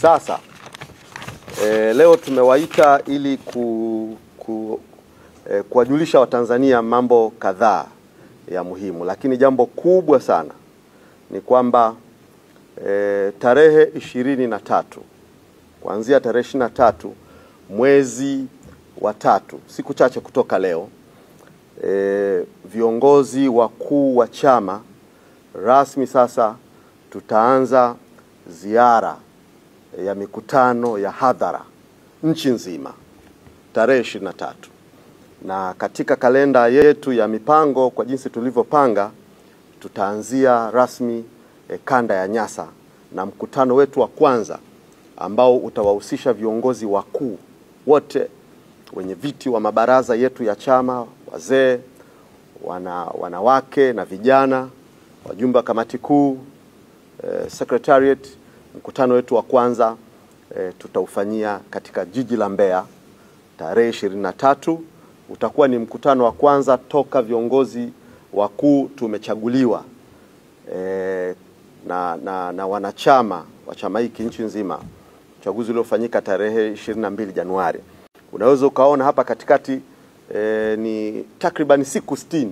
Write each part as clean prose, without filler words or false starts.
Sasa leo tumewaita ili kuwajulisha Watanzania mambo kadhaa ya muhimu, lakini jambo kubwa sana ni kwamba tarehe 23, kuanzia tarehe 23 mwezi wa 3, siku chache kutoka leo, viongozi wakuu wa chama rasmi sasa tutaanza ziara ya mikutano ya hadhara nchi nzima tarehe 23. Na katika kalenda yetu ya mipango, kwa jinsi tulivyopanga, tutaanzia rasmi kanda ya Nyasa na mkutano wetu wa kwanza ambao utawahusisha viongozi wakuu wote, wenye viti wa mabaraza yetu ya chama, wazee, wanawake na vijana, wajumbe wa kamati kuu, secretariat. Mkutano wetu wa kwanza tutaufanyia katika jiji la Mbeya tarehe 23. Utakuwa ni mkutano wa kwanza toka viongozi wakuu tumechaguliwa na wanachama wa chama hiki nchi nzima. Uchaguzi uliofanyika tarehe 22 Januari. Unaweza ukaona hapa katikati ni takriban siku 60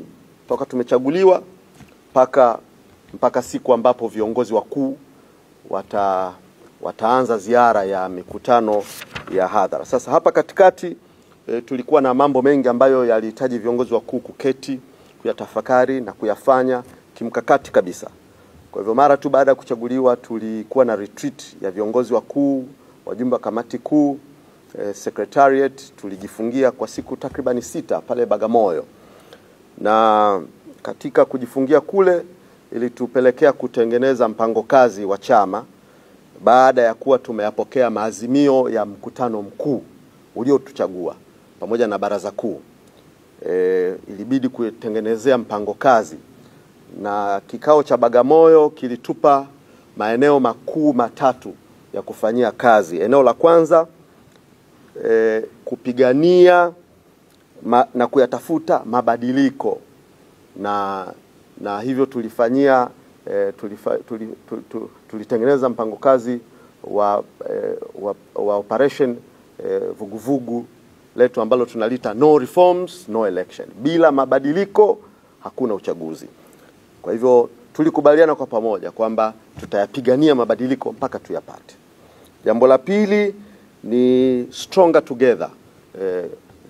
toka tumechaguliwa mpaka siku ambapo viongozi wakuu wataanza ziara ya mikutano ya hadhara. Sasa hapa katikati tulikuwa na mambo mengi ambayo yalihitaji viongozi wakuu kuketi, kuyatafakari na kuyafanya kimkakati kabisa. Kwa hivyo mara tu baada ya kuchaguliwa tulikuwa na retreat ya viongozi wakuu, wajumbe wa kamati kuu, secretariat. Tulijifungia kwa siku takriban 6 pale Bagamoyo. Na katika kujifungia kule ilitupelekea kutengeneza mpango kazi wa chama baada ya kuwa tumeyapokea maazimio ya mkutano mkuu uliotuchagua pamoja na baraza kuu. Ilibidi kutengenezea mpango kazi, na kikao cha Bagamoyo kilitupa maeneo makuu matatu ya kufanyia kazi. Eneo la kwanza, kupigania na kuyatafuta mabadiliko, na hivyo tulitengeneza mpango kazi wa operation vuguvugu letu ambalo tunalita no reforms no election. Bila mabadiliko hakuna uchaguzi. Kwa hivyo tulikubaliana kwa pamoja kwamba tutayapigania mabadiliko mpaka tuyapate. Jambo la pili ni stronger together.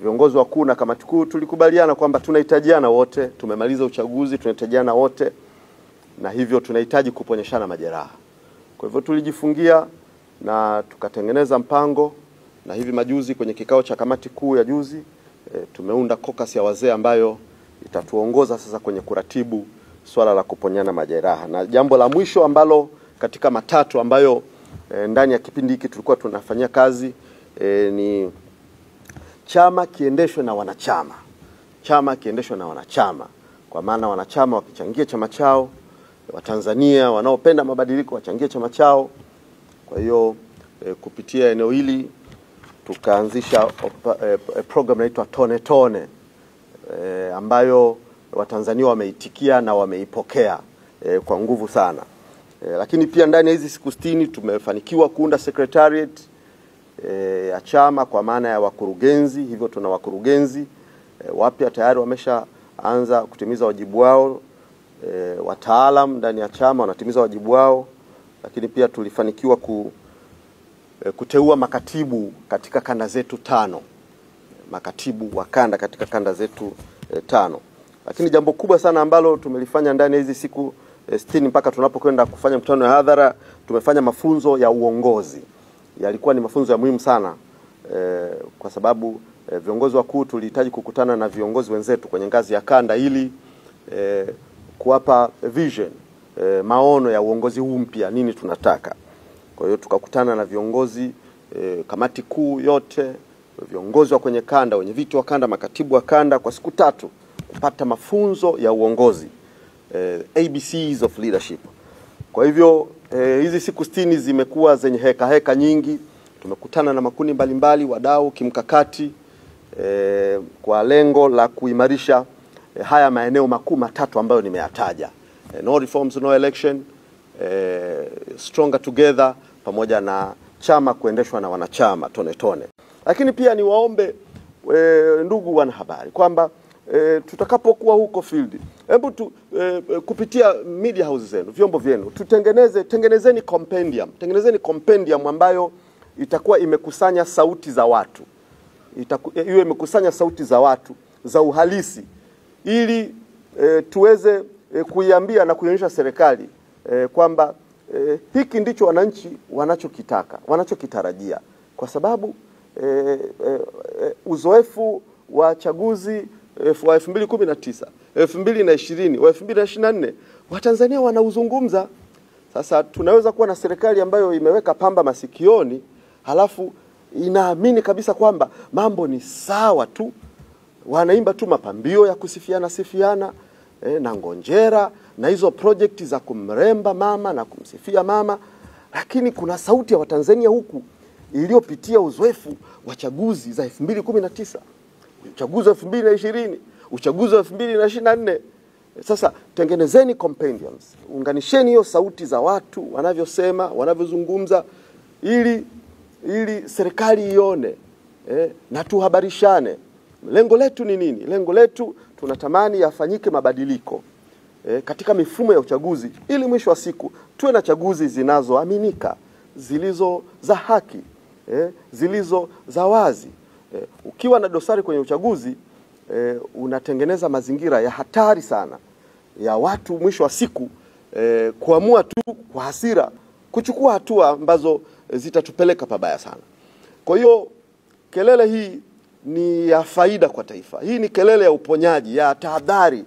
Viongozi wakuu na kamati kuu tulikubaliana kwamba tunahitajiana wote, tumemaliza uchaguzi, tunahitajiana wote, na hivyo tunahitaji kuponyeshana majeraha. Kwa hivyo tulijifungia na tukatengeneza mpango, na hivi majuzi kwenye kikao cha kamati kuu ya juzi tumeunda caucus ya wazee ambayo itatuongoza sasa kwenye kuratibu swala la kuponyana majeraha. Na jambo la mwisho ambalo katika matatu ambayo ndani ya kipindi hiki tulikuwa tunafanyia kazi ni chama kiendeshwe na wanachama. Chama kiendeshwe na wanachama, kwa maana wanachama wakichangia chama chao, Watanzania wanaopenda mabadiliko wachangie chama chao. Kwa hiyo kupitia eneo hili tukaanzisha program inaitwa Tone Tone, ambayo Watanzania wameitikia na wameipokea kwa nguvu sana. Lakini pia ndani ya hizi siku 60 tumefanikiwa kuunda secretariat ya chama kwa maana ya wakurugenzi. Hivyo tuna wakurugenzi wapya tayari wameshaanza kutimiza wajibu wao. Wataalam ndani ya chama wanatimiza wajibu wao, lakini pia tulifanikiwa kuteua makatibu katika kanda zetu 5. Makatibu wa kanda katika kanda zetu 5. Lakini jambo kubwa sana ambalo tumelifanya ndani ya hizi siku 60 mpaka tunapokwenda kufanya mkutano wa hadhara, tumefanya mafunzo ya uongozi. Yalikuwa ni mafunzo ya muhimu sana kwa sababu viongozi wakuu tulihitaji kukutana na viongozi wenzetu kwenye ngazi ya kanda ili kuwapa vision, maono ya uongozi huu mpya, nini tunataka. Kwa hiyo tukakutana na viongozi kamati kuu yote, viongozi wa kwenye kanda, wenye viti wa kanda, makatibu wa kanda, kwa siku 3 kupata mafunzo ya uongozi, ABCs of leadership. Kwa hivyo hizi siku 60 zimekuwa zenye heka nyingi. Tumekutana na makundi mbalimbali, wadau kimkakati, kwa lengo la kuimarisha haya maeneo makuu matatu ambayo nimeyataja: no reforms no election, stronger together, pamoja na chama kuendeshwa na wanachama tone tone. Lakini pia niwaombe ndugu wanahabari kwamba tutakapokuwa huko field, hebu kupitia media houses zenu, vyombo vyenu, tengenezeni compendium ambayo itakuwa imekusanya sauti za watu, iwe imekusanya sauti za watu za uhalisi, ili tuweze kuiambia na kuionyesha serikali kwamba hiki ndicho wananchi wanachokitaka, wanachokitarajia, kwa sababu uzoefu wa chaguzi wa 2019, 2020, wa 2024 Watanzania wanauzungumza. Sasa tunaweza kuwa na serikali ambayo imeweka pamba masikioni, halafu inaamini kabisa kwamba mambo ni sawa tu, wanaimba tu mapambio ya kusifiana na ngonjera na hizo project za kumremba mama na kumsifia mama, lakini kuna sauti ya Watanzania huku iliyopitia uzoefu wa chaguzi za 2019, uchaguzi wa 2020, uchaguzi wa 2024. Sasa tengenezeni compendiums, unganisheni hiyo sauti za watu wanavyosema, wanavyozungumza, ili serikali ione na tuhabarishane. Lengo letu ni nini? Lengo letu tunatamani yafanyike mabadiliko katika mifumo ya uchaguzi, ili mwisho wa siku tuwe na chaguzi zinazoaminika, zilizo za haki, zilizo za wazi. Ukiwa na dosari kwenye uchaguzi, unatengeneza mazingira ya hatari sana ya watu mwisho wa siku kuamua tu kwa hasira, kuchukua hatua ambazo zitatupeleka pabaya sana. Kwa hiyo kelele hii ni ya faida kwa taifa. Hii ni kelele ya uponyaji, ya tahadhari.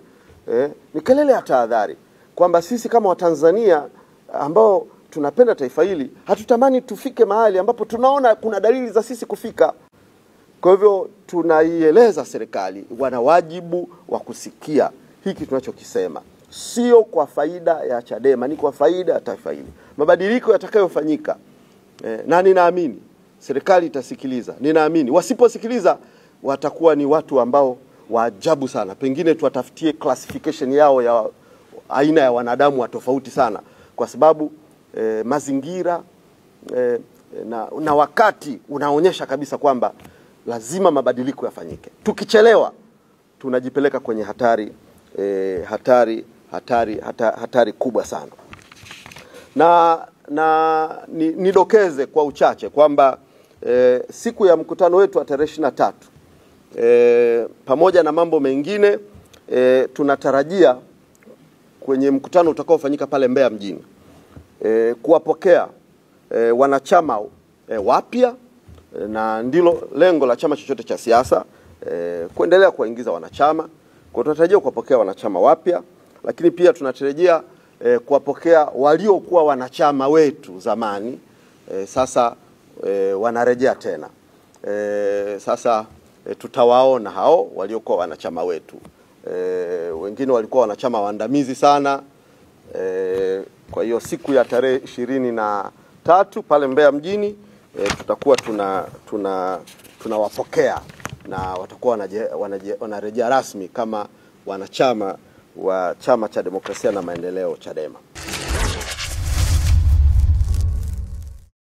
Ni kelele ya tahadhari kwamba sisi kama Watanzania ambao tunapenda taifa hili, hatutamani tufike mahali ambapo tunaona kuna dalili za sisi kufika. Kwa hivyo tunaieleza serikali wana wajibu wa kusikia hiki tunachokisema. Sio kwa faida ya Chadema, ni kwa faida ya taifa hili. Mabadiliko yatakayofanyika, na ninaamini serikali itasikiliza. Ninaamini wasiposikiliza watakuwa ni watu ambao waajabu sana. Pengine tuwatafutie classification yao ya aina ya wanadamu wa tofauti sana, kwa sababu mazingira na wakati unaonyesha kabisa kwamba lazima mabadiliko yafanyike. Tukichelewa tunajipeleka kwenye hatari kubwa sana. Na nidokeze kwa uchache kwamba siku ya mkutano wetu wa tarehe 23, pamoja na mambo mengine, tunatarajia kwenye mkutano utakaofanyika pale Mbeya mjini kuwapokea wanachama wapya, na ndilo lengo la chama chochote cha siasa, kuendelea kuwaingiza wanachama. Kwa tunatarajia kuwapokea wanachama wapya, lakini pia tunatarajia kuwapokea waliokuwa wanachama wetu zamani, sasa wanarejea tena. Sasa tutawaona hao waliokuwa wanachama wetu. Wengine walikuwa wanachama waandamizi sana. Kwa hiyo siku ya tarehe 23 pale Mbeya mjini, tutakuwa tunawapokea na watakuwa wanarejea rasmi kama wanachama wa Chama cha Demokrasia na Maendeleo, Chadema.